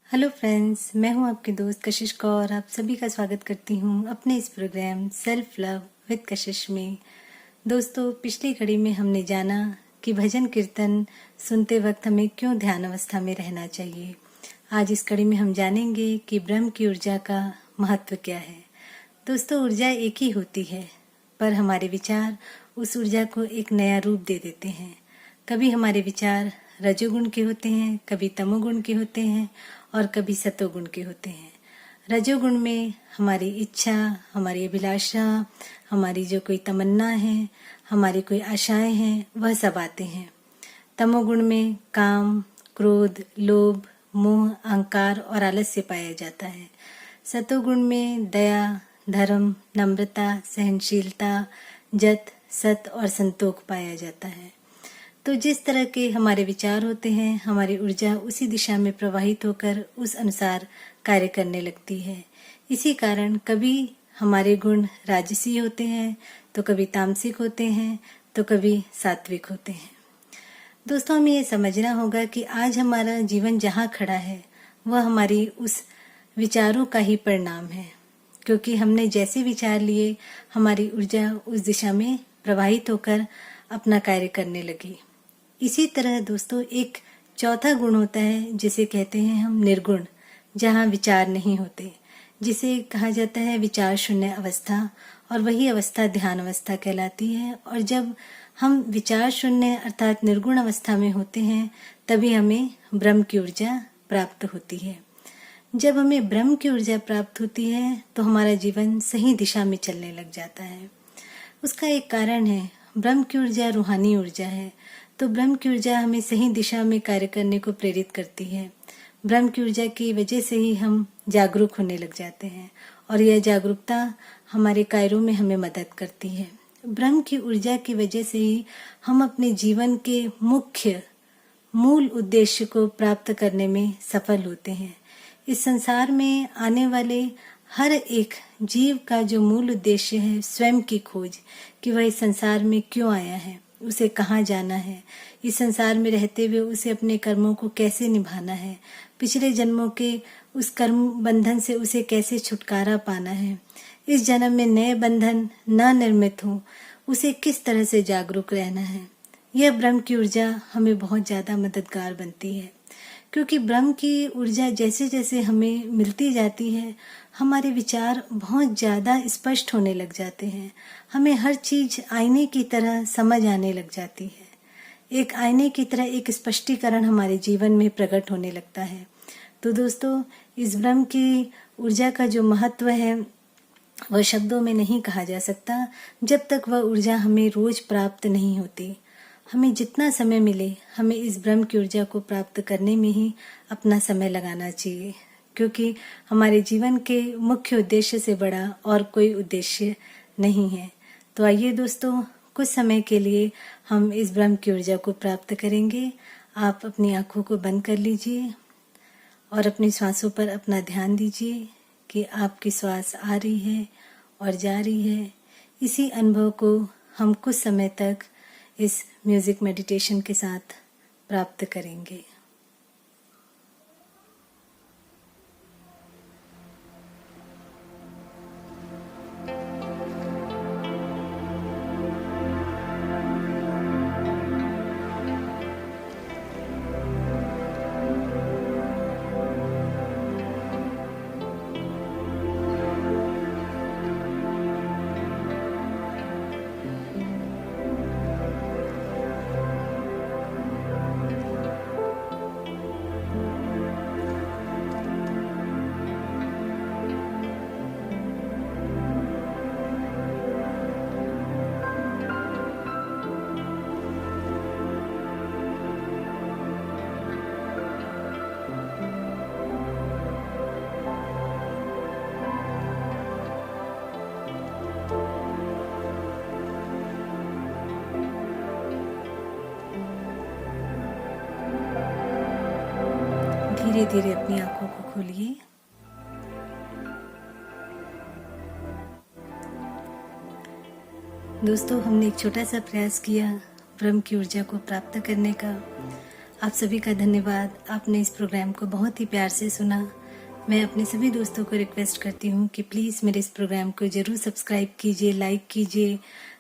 Hello friends, मैं हूं आपकी दोस्त कशिश कौर। आप सभी का स्वागत करती हूं अपने इस प्रोग्राम सेल्फ लव विद कशिश में। दोस्तों, पिछली कड़ी में हमने जाना कि भजन कीर्तन सुनते वक्त हमें क्यों ध्यान अवस्था में रहना चाहिए। आज इस कड़ी में हम जानेंगे कि ब्रह्म की ऊर्जा का महत्व क्या है। दोस्तों, ऊर्जा एक ही होती है, पर हमारे विचार उस ऊर्जा को एक नया रूप दे देते हैं। कभी हमारे विचार रजोगुण के होते हैं, कभी तमोगुण के होते हैं और कभी सतोगुण के होते हैं। रजोगुण में हमारी इच्छा, हमारी अभिलाषा, हमारी जो कोई तमन्ना है, हमारी कोई आशाएं हैं, वह सब आते हैं। तमोगुण में काम, क्रोध, लोभ, मोह, अहंकार और आलस्य पाया जाता है। सतोगुण में दया, धर्म, नम्रता, सहनशीलता, जत, सत और संतोष पाया जाता है। तो जिस तरह के हमारे विचार होते हैं, हमारी ऊर्जा उसी दिशा में प्रवाहित होकर उस अनुसार कार्य करने लगती है। इसी कारण कभी हमारे गुण राजसी होते हैं, तो कभी तामसिक होते हैं, तो कभी सात्विक होते हैं। दोस्तों, हमें ये समझना होगा कि आज हमारा जीवन जहाँ खड़ा है, वह हमारी उस विचारों का ही परिणाम है। क्योंकि हमने जैसे विचार लिए, हमारी ऊर्जा उस दिशा में प्रवाहित होकर अपना कार्य करने लगी। इसी तरह दोस्तों, एक चौथा गुण होता है जिसे कहते हैं हम निर्गुण, जहाँ विचार नहीं होते, जिसे कहा जाता है विचार शून्य अवस्था, और वही अवस्था ध्यान अवस्था कहलाती है। और जब हम विचार शून्य अर्थात निर्गुण अवस्था में होते हैं, तभी हमें ब्रह्म की ऊर्जा प्राप्त होती है। जब हमें ब्रह्म की ऊर्जा प्राप्त होती है, तो हमारा जीवन सही दिशा में चलने लग जाता है। उसका एक कारण है, ब्रह्म की ऊर्जा रूहानी ऊर्जा है, तो ब्रह्म की ऊर्जा हमें सही दिशा में कार्य करने को प्रेरित करती है। ब्रह्म की ऊर्जा की वजह से ही हम जागरूक होने लग जाते हैं, और यह जागरूकता हमारे कार्यों में हमें मदद करती है। ब्रह्म की ऊर्जा की वजह से ही हम अपने जीवन के मुख्य मूल उद्देश्य को प्राप्त करने में सफल होते हैं। इस संसार में आने वाले हर एक जीव का जो मूल उद्देश्य है, स्वयं की खोज, कि वह इस संसार में क्यों आया है, उसे कहाँ जाना है, इस संसार में रहते हुए उसे अपने कर्मों को कैसे निभाना है, पिछले जन्मों के उस कर्म बंधन से उसे कैसे छुटकारा पाना है, इस जन्म में नए बंधन न निर्मित हो, उसे किस तरह से जागरूक रहना है। यह ब्रह्म की ऊर्जा हमें बहुत ज़्यादा मददगार बनती है। क्योंकि ब्रह्म की ऊर्जा जैसे जैसे हमें मिलती जाती है, हमारे विचार बहुत ज़्यादा स्पष्ट होने लग जाते हैं। हमें हर चीज़ आईने की तरह समझ आने लग जाती है। एक आईने की तरह एक स्पष्टीकरण हमारे जीवन में प्रकट होने लगता है। तो दोस्तों, इस ब्रह्म की ऊर्जा का जो महत्व है, वह शब्दों में नहीं कहा जा सकता, जब तक वह ऊर्जा हमें रोज प्राप्त नहीं होती। हमें जितना समय मिले, हमें इस ब्रह्म की ऊर्जा को प्राप्त करने में ही अपना समय लगाना चाहिए। क्योंकि हमारे जीवन के मुख्य उद्देश्य से बड़ा और कोई उद्देश्य नहीं है। तो आइए दोस्तों, कुछ समय के लिए हम इस ब्रह्म की ऊर्जा को प्राप्त करेंगे। आप अपनी आंखों को बंद कर लीजिए और अपनी सांसों पर अपना ध्यान दीजिए कि आपकी श्वास आ रही है और जा रही है। इसी अनुभव को हम कुछ समय तक इस म्यूजिक मेडिटेशन के साथ प्राप्त करेंगे। धीरे धीरे अपनी आंखों को खोलिए। दोस्तों, हमने एक छोटा सा प्रयास किया ब्रह्म की ऊर्जा को प्राप्त करने का। आप सभी का धन्यवाद। आपने इस प्रोग्राम को बहुत ही प्यार से सुना। मैं अपने सभी दोस्तों को रिक्वेस्ट करती हूँ कि प्लीज़ मेरे इस प्रोग्राम को ज़रूर सब्सक्राइब कीजिए, लाइक कीजिए,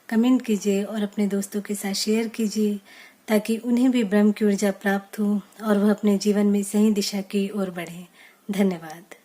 कमेंट कीजिए और अपने दोस्तों के साथ शेयर कीजिए, ताकि उन्हें भी ब्रह्म की ऊर्जा प्राप्त हो और वह अपने जीवन में सही दिशा की ओर बढ़ें। धन्यवाद।